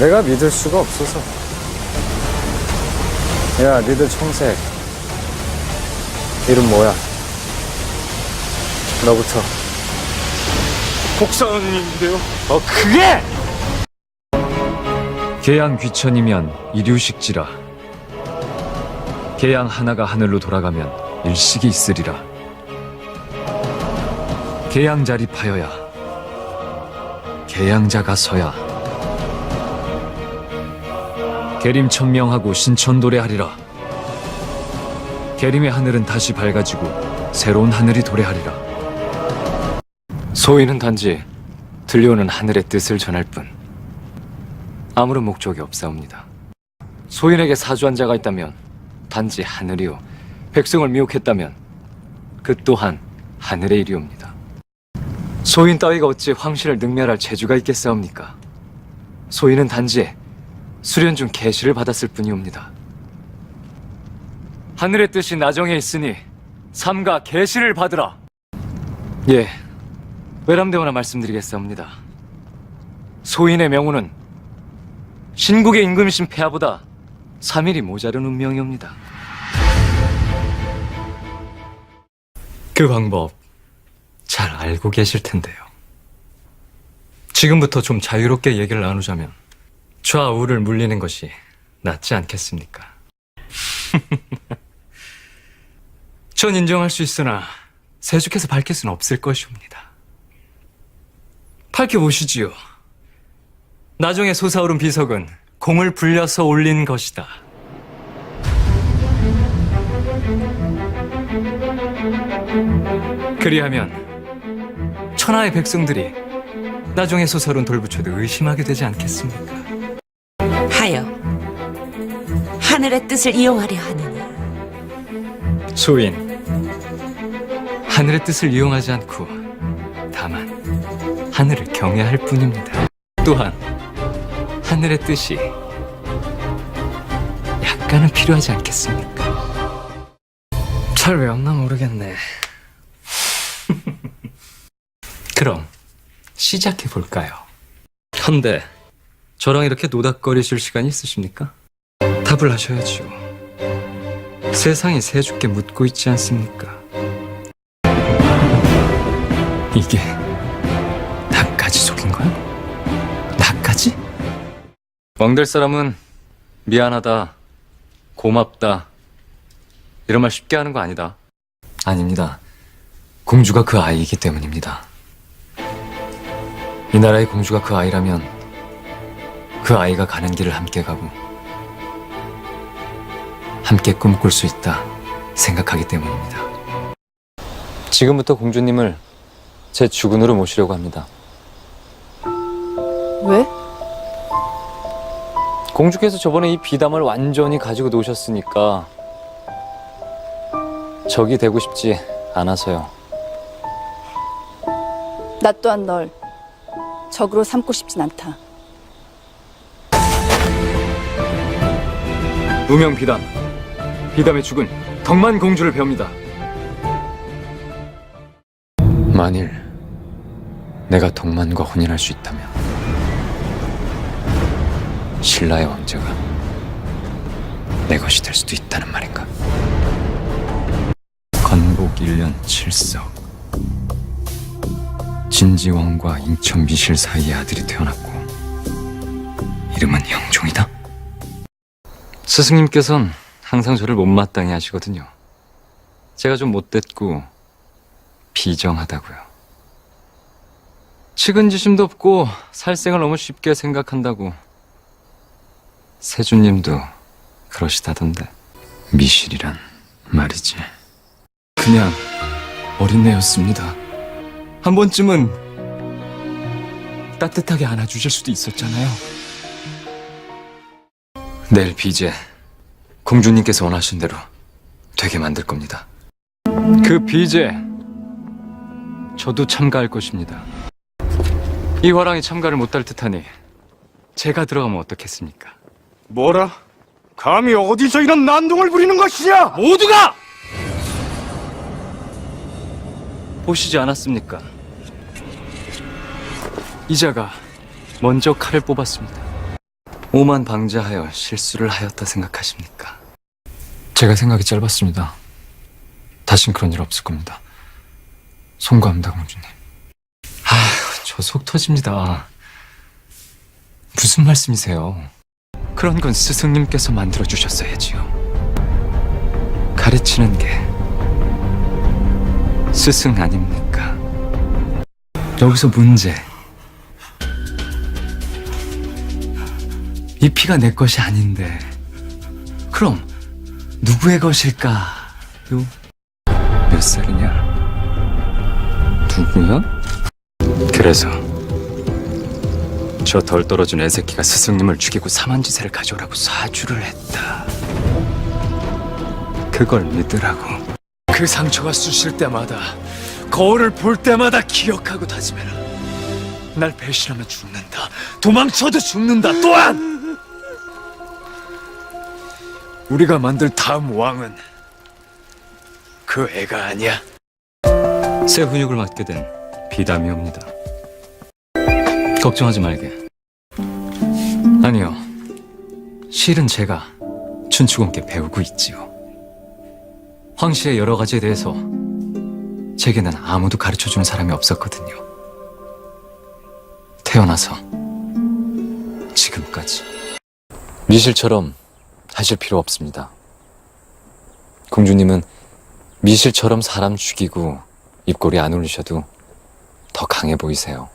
내가 믿을 수가 없어서. 야, 니들 청색. 이름 뭐야? 너부터. 복사원님인데요. 그게! 계양 귀천이면 이류식지라. 계양 하나가 하늘로 돌아가면 일식이 있으리라. 계양 자립하여야 계양자가 서야 계림 천명하고 신천 도래하리라. 계림의 하늘은 다시 밝아지고 새로운 하늘이 도래하리라. 소인은 단지 들려오는 하늘의 뜻을 전할 뿐 아무런 목적이 없사옵니다. 소인에게 사주한 자가 있다면 단지 하늘이요, 백성을 미혹했다면 그 또한 하늘의 일이옵니다. 소인 따위가 어찌 황실을 능멸할 재주가 있겠사옵니까? 소인은 단지 수련 중 계시를 받았을 뿐이옵니다. 하늘의 뜻이 나정에 있으니 삼가 계시를 받으라. 예, 외람되거나 말씀드리겠사옵니다. 소인의 명호는 신국의 임금이신 폐하보다 3일이 모자른 운명이옵니다. 그 방법 잘 알고 계실 텐데요. 지금부터 좀 자유롭게 얘기를 나누자면 좌우를 물리는 것이 낫지 않겠습니까? 전 인정할 수 있으나 세죽해서 밝힐 수는 없을 것이옵니다. 밝혀보시지요. 나중에 솟아오른 비석은 공을 불려서 올린 것이다. 그리하면 천하의 백성들이 나중에 솟아오른 돌부처도 의심하게 되지 않겠습니까? 하여 하늘의 뜻을 이용하려 하느냐. 소인, 하늘의 뜻을 이용하지 않고 다만 하늘을 경외할 뿐입니다. 또한 하늘의 뜻이 약간은 필요하지 않겠습니까? 잘 외웠나 모르겠네. 그럼 시작해볼까요? 헌데 저랑 이렇게 노닥거리실 시간이 있으십니까? 답을 하셔야지요. 세상이 세죽게 묻고 있지 않습니까? 이게 나까지 속인 거야? 나까지? 왕될 사람은 미안하다, 고맙다 이런 말 쉽게 하는 거 아니다. 아닙니다. 공주가 그 아이이기 때문입니다. 이 나라의 공주가 그 아이라면 그 아이가 가는 길을 함께 가고 함께 꿈꿀 수 있다 생각하기 때문입니다. 지금부터 공주님을 제 주군으로 모시려고 합니다. 왜? 공주께서 저번에 이 비담을 완전히 가지고 노셨으니까 적이 되고 싶지 않아서요. 나 또한 널 적으로 삼고 싶진 않다. 무명 비담, 비담의 죽은 덕만 공주를 배웁니다. 만일 내가 덕만과 혼인할 수 있다면 신라의 왕자가 내 것이 될 수도 있다는 말인가? 건복 1년 7석 진지왕과 인천 미실 사이의 아들이 태어났고 이름은 영종이다. 스승님께서는 항상 저를 못마땅해 하시거든요. 제가 좀 못됐고 비정하다고요. 측은지심도 없고 살생을 너무 쉽게 생각한다고 세주님도 그러시다던데. 미실이란 말이지. 그냥 어린애였습니다. 한 번쯤은 따뜻하게 안아주실 수도 있었잖아요. 내일 비제 공주님께서 원하신 대로 되게 만들 겁니다. 그 비제 저도 참가할 것입니다. 이 화랑이 참가를 못할 듯하니 제가 들어가면 어떻겠습니까? 뭐라? 감히 어디서 이런 난동을 부리는 것이냐? 모두가! 보시지 않았습니까? 이자가 먼저 칼을 뽑았습니다. 오만 방자하여 실수를 하였다 생각하십니까? 제가 생각이 짧았습니다. 다신 그런 일 없을 겁니다. 송구합니다, 공주님. 아휴, 저 속 터집니다. 무슨 말씀이세요? 그런 건 스승님께서 만들어주셨어야지요. 가르치는 게 스승 아닙니까? 여기서 문제. 이 피가 내 것이 아닌데 그럼 누구의 것일까요? 몇 살이냐? 누구야? 그래서 저 덜 떨어진 애새끼가 스승님을 죽이고 사만지세를 가져오라고 사주를 했다. 그걸 믿으라고. 그 상처가 쑤실 때마다, 거울을 볼 때마다 기억하고 다짐해라. 날 배신하면 죽는다. 도망쳐도 죽는다. 또한 우리가 만들 다음 왕은 그 애가 아니야. 새 훈육을 맡게 된 비담이옵니다. 걱정하지 말게. 아니요, 실은 제가 춘추공께 배우고 있지요. 황씨의 여러 가지에 대해서 제게는 아무도 가르쳐주는 사람이 없었거든요. 태어나서 지금까지. 미실처럼 하실 필요 없습니다. 공주님은 미실처럼 사람 죽이고 입꼬리 안 올리셔도 더 강해 보이세요.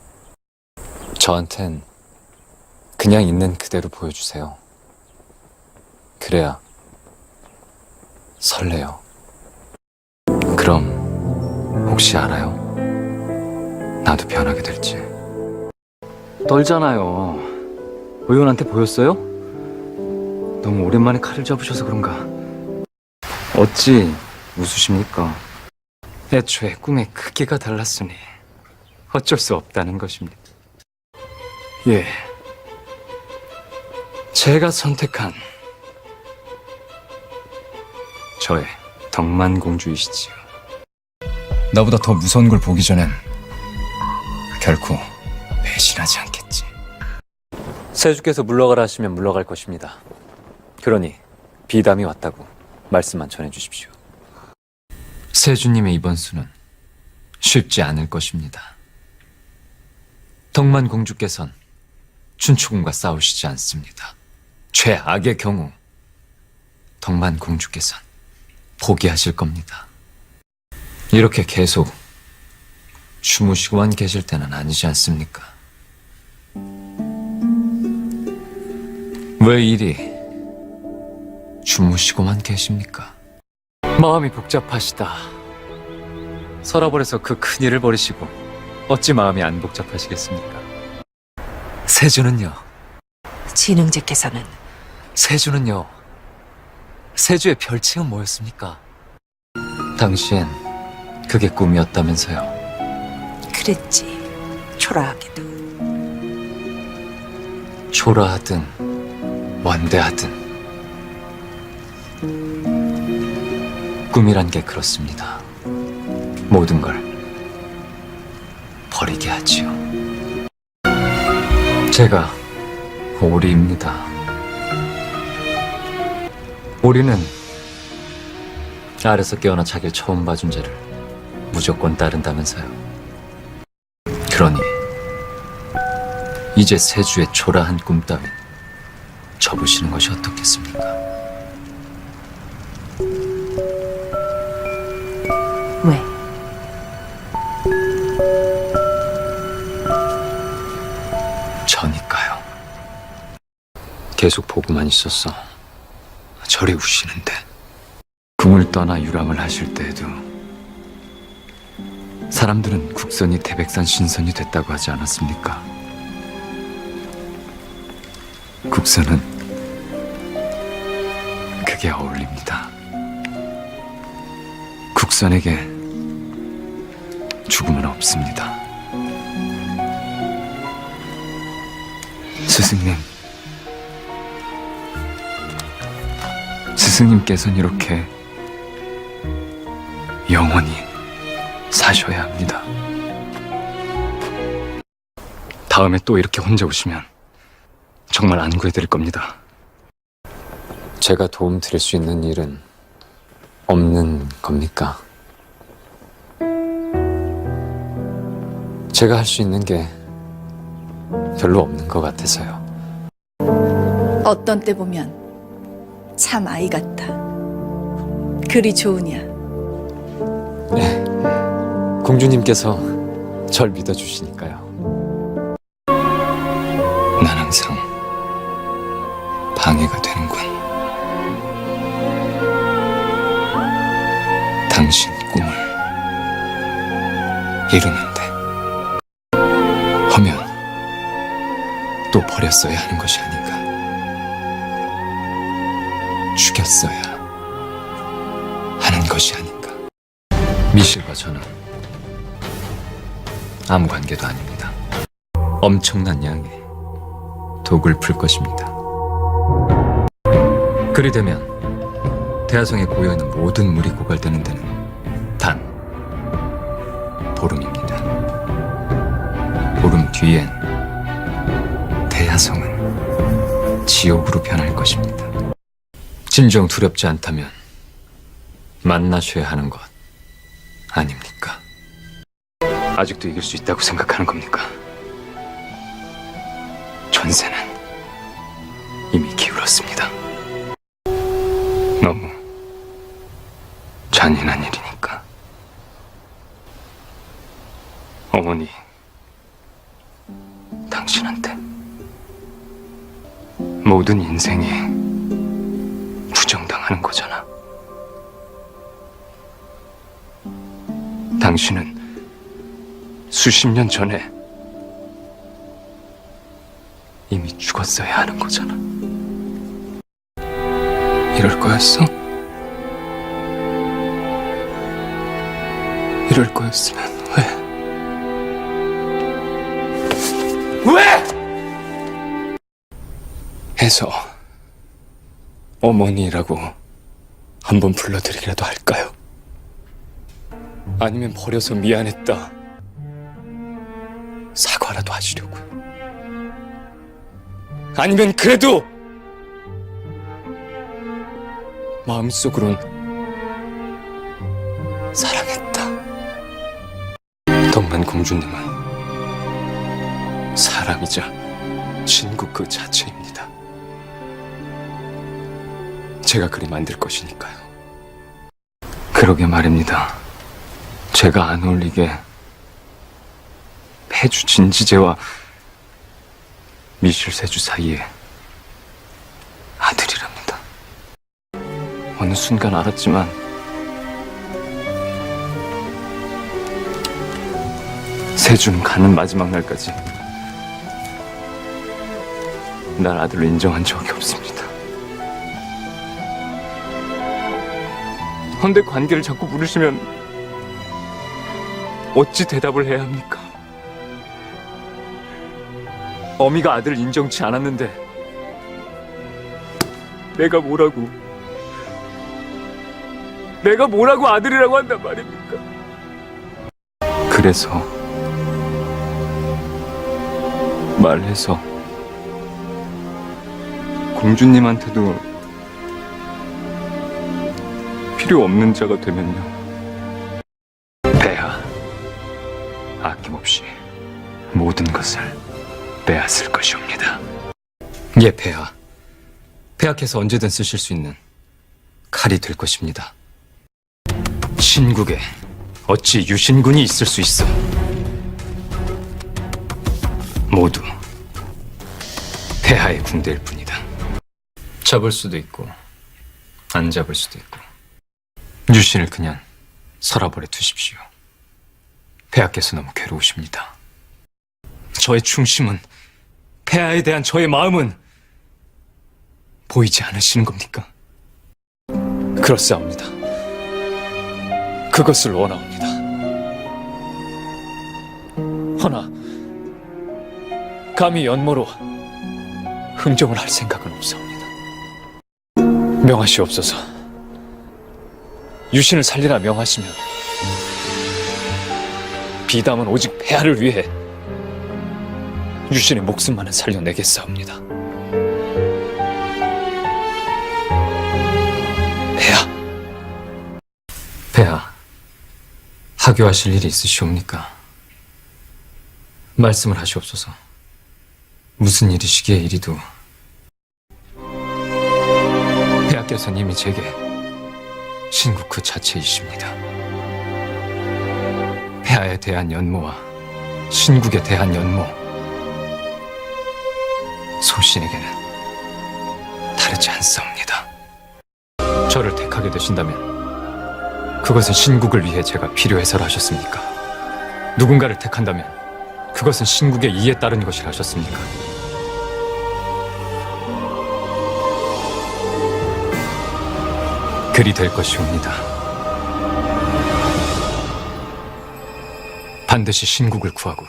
저한텐 그냥 있는 그대로 보여주세요. 그래야 설레요. 그럼 혹시 알아요? 나도 변하게 될지. 떨잖아요. 의원한테 보였어요? 너무 오랜만에 칼을 잡으셔서 그런가. 어찌 웃으십니까? 애초에 꿈의 크기가 달랐으니 어쩔 수 없다는 것입니다. 예, 제가 선택한 저의 덕만공주이시지요. 나보다 더 무서운 걸 보기 전엔 결코 배신하지 않겠지. 세주께서 물러가라 하시면 물러갈 것입니다. 그러니 비담이 왔다고 말씀만 전해주십시오. 세주님의 이번 수는 쉽지 않을 것입니다. 덕만공주께선 춘추공과 싸우시지 않습니다. 최악의 경우 덕만공주께선 포기하실 겁니다. 이렇게 계속 주무시고만 계실 때는 아니지 않습니까? 왜 이리 주무시고만 계십니까? 마음이 복잡하시다. 서라벌에서 그 큰일을 벌이시고 어찌 마음이 안 복잡하시겠습니까? 세주는요? 진흥제께서는 세주는요? 세주의 별칭은 뭐였습니까? 당시엔 그게 꿈이었다면서요. 그랬지. 초라하게도. 초라하든 원대하든 꿈이란 게 그렇습니다. 모든 걸 버리게 하지요. 제가 오리입니다. 오리는 알에서 깨어나 자기를 처음 봐준 죄를 무조건 따른다면서요. 그러니 이제 세주의 초라한 꿈 따윈 접으시는 것이 어떻겠습니까? 왜? 저니까요. 계속 보고만 있었어. 저리 우시는데. 궁을 떠나 유람을 하실 때에도 사람들은 국선이 태백산 신선이 됐다고 하지 않았습니까? 국선은 그게 어울립니다. 국선에게 죽음은 없습니다. 스승님, 스승님께서는 이렇게 영원히 사셔야 합니다. 다음에 또 이렇게 혼자 오시면 정말 안 구해드릴 겁니다. 제가 도움 드릴 수 있는 일은 없는 겁니까? 제가 할 수 있는 게 별로 없는 것 같아서요. 어떤 때 보면 참 아이 같아. 그리 좋으냐? 공주님께서 절 믿어주시니까요. 난 항상 방해가 되는군. 당신 꿈을 이루는데 하면 또 버렸어야 하는 것이 아닌가. 죽였어야 하는 것이 아닌가. 미실과 저는 아무 관계도 아닙니다. 엄청난 양의 독을 풀 것입니다. 그리 되면 대하성에 고여있는 모든 물이 고갈되는 데는 단 보름입니다. 보름 뒤엔 대하성은 지옥으로 변할 것입니다. 진정 두렵지 않다면 만나셔야 하는 것 아닙니까? 아직도 이길 수 있다고 생각하는 겁니까? 전세는 이미 기울었습니다. 너무 잔인한 일이니까. 어머니, 당신한테 모든 인생이 부정당하는 거잖아. 당신은 수십 년 전에 이미 죽었어야 하는 거잖아. 이럴 거였어? 이럴 거였으면 왜? 해서 어머니라고 한번 불러드리기라도 할까요? 아니면 버려서 미안했다 사과라도 하시려고요? 아니면 그래도 마음속으론 사랑했다. 덕만 공주님은 사람이자 신국 그 자체입니다. 제가 그리 만들 것이니까요. 그러게 말입니다. 제가 안 어울리게 폐주 진지제와 미실세주 사이에 아들이랍니다. 어느 순간 알았지만 세주는 가는 마지막 날까지 날 아들로 인정한 적이 없습니다. 헌데 관계를 자꾸 물으시면 어찌 대답을 해야 합니까? 어미가 아들을 인정치 않았는데 내가 뭐라고 아들이라고 한단 말입니까? 그래서 말해서 공주님한테도 필요 없는 자가 되면요, 폐하 아낌없이 모든 것을 빼앗을 것이옵니다. 예, 폐하. 폐하께서 언제든 쓰실 수 있는 칼이 될 것입니다. 신국에 어찌 유신군이 있을 수 있어? 모두 폐하의 군대일 뿐이다. 잡을 수도 있고 안 잡을 수도 있고 유신을 그냥 서라버려 두십시오. 폐하께서 너무 괴로우십니다. 저의 충심은, 폐하에 대한 저의 마음은 보이지 않으시는 겁니까? 그렇사옵니다. 그것을 원하옵니다. 허나 감히 연모로 흥정을 할 생각은 없사옵니다. 명하시옵소서. 유신을 살리라 명하시면 비담은 오직 폐하를 위해 유신의 목숨만은 살려내겠사옵니다. 하교하실 일이 있으시옵니까? 말씀을 하시옵소서. 무슨 일이시기에 이리도. 폐하께서는 이미 제게 신국 그 자체이십니다. 폐하에 대한 연모와 신국에 대한 연모, 소신에게는 다르지 않사옵니다. 저를 택하게 되신다면 그것은 신국을 위해 제가 필요해서라 하셨습니까? 누군가를 택한다면 그것은 신국의 이에 따른 것이라 하셨습니까? 그리 될 것이옵니다. 반드시 신국을 구하고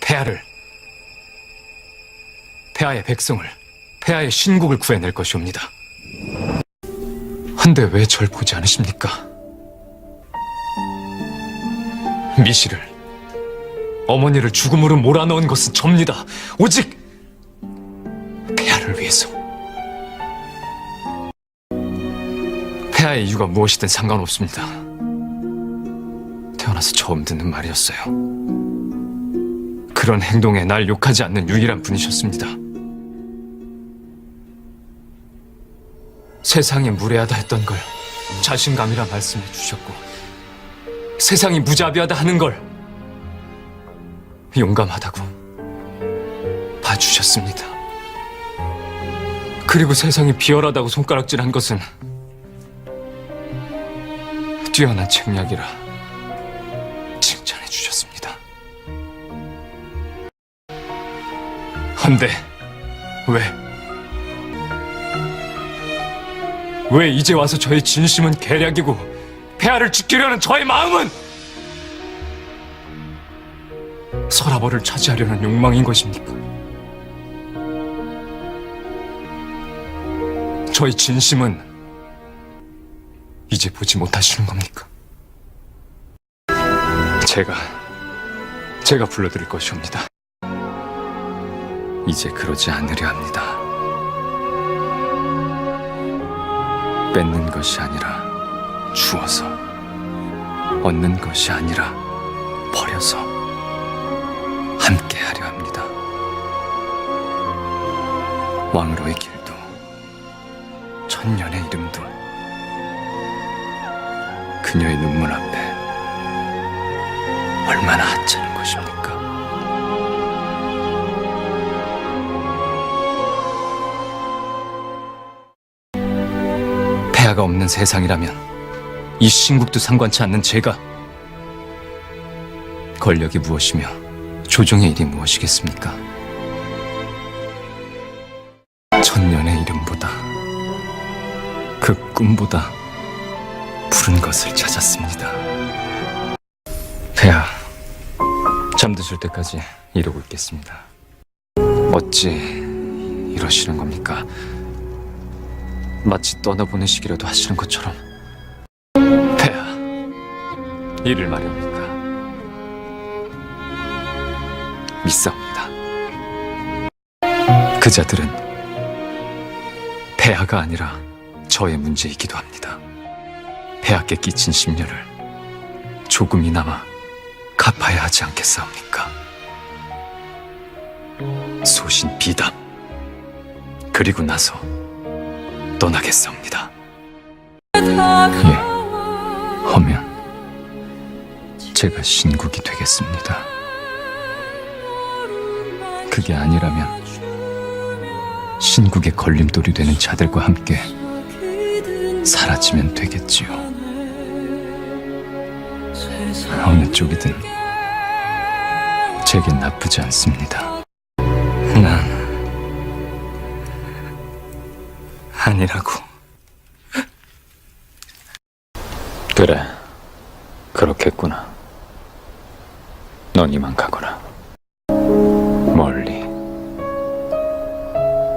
폐하의 백성을, 폐하의 신국을 구해낼 것이옵니다. 한데 왜 절 보지 않으십니까? 미실을, 어머니를 죽음으로 몰아넣은 것은 접니다. 오직 폐하를 위해서. 폐하의 이유가 무엇이든 상관없습니다. 태어나서 처음 듣는 말이었어요. 그런 행동에 날 욕하지 않는 유일한 분이셨습니다. 세상이 무례하다 했던 걸 자신감이라 말씀해 주셨고, 세상이 무자비하다 하는 걸 용감하다고 봐주셨습니다. 그리고 세상이 비열하다고 손가락질한 것은 뛰어난 책략이라 칭찬해 주셨습니다. 헌데 왜 이제 와서 저의 진심은 계략이고 폐하를 지키려는 저의 마음은 서라벌을 차지하려는 욕망인 것입니까? 저의 진심은 이제 보지 못하시는 겁니까? 제가 불러드릴 것이옵니다. 이제 그러지 않으려 합니다. 뺏는 것이 아니라 주어서, 얻는 것이 아니라 버려서 함께 하려 합니다. 왕으로의 길도, 천년의 이름도 그녀의 눈물 앞에 얼마나 하찮은 것입니까? 폐하가 없는 세상이라면 이 신국도 상관치 않는 제가 권력이 무엇이며 조정의 일이 무엇이겠습니까? 천년의 이름보다, 그 꿈보다 푸른 것을 찾았습니다. 폐하, 잠드실 때까지 이러고 있겠습니다. 어찌 이러시는 겁니까? 마치 떠나보내시기라도 하시는 것처럼. 폐하, 이를 말입니까? 믿사옵니다. 그 자들은 폐하가 아니라 저의 문제이기도 합니다. 폐하께 끼친 심려를 조금이나마 갚아야 하지 않겠사옵니까? 소신 비담, 그리고 나서 떠나겠사옵니다. 예, 허면 제가 신국이 되겠습니다. 그게 아니라면 신국의 걸림돌이 되는 자들과 함께 사라지면 되겠지요. 어느 쪽이든 제겐 나쁘지 않습니다. 난 아니라고. 그래, 그렇겠구나. 넌 이만 가거라.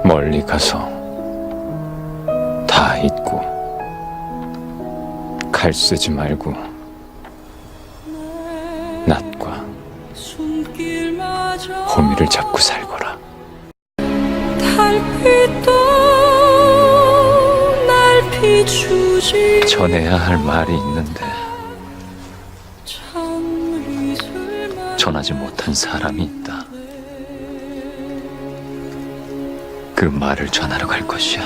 멀리 가서 다 잊고 칼 쓰지 말고 낫과 호미를 잡고 살거라. 전해야 할 말이 있는데 전하지 못한 사람이 있다. 그 말을 전하러 갈 것이야.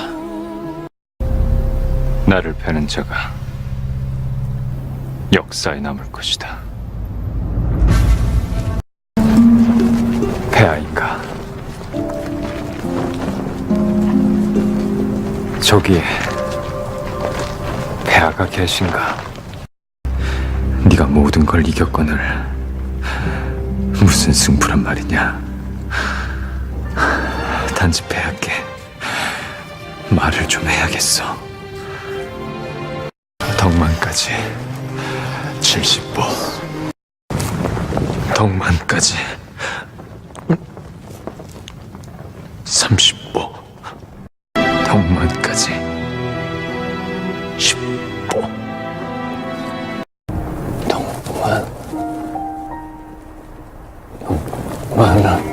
나를 패는 자가 역사에 남을 것이다. 폐하인가? 저기 폐하가 계신가? 네가 모든 걸 이겼거늘 무슨 승부란 말이냐? 단지 폐하께 말을 좀 해야겠어. 덕만까지 70보, 덕만까지 30보, 덕만까지 10보. 덕만, 덕만아.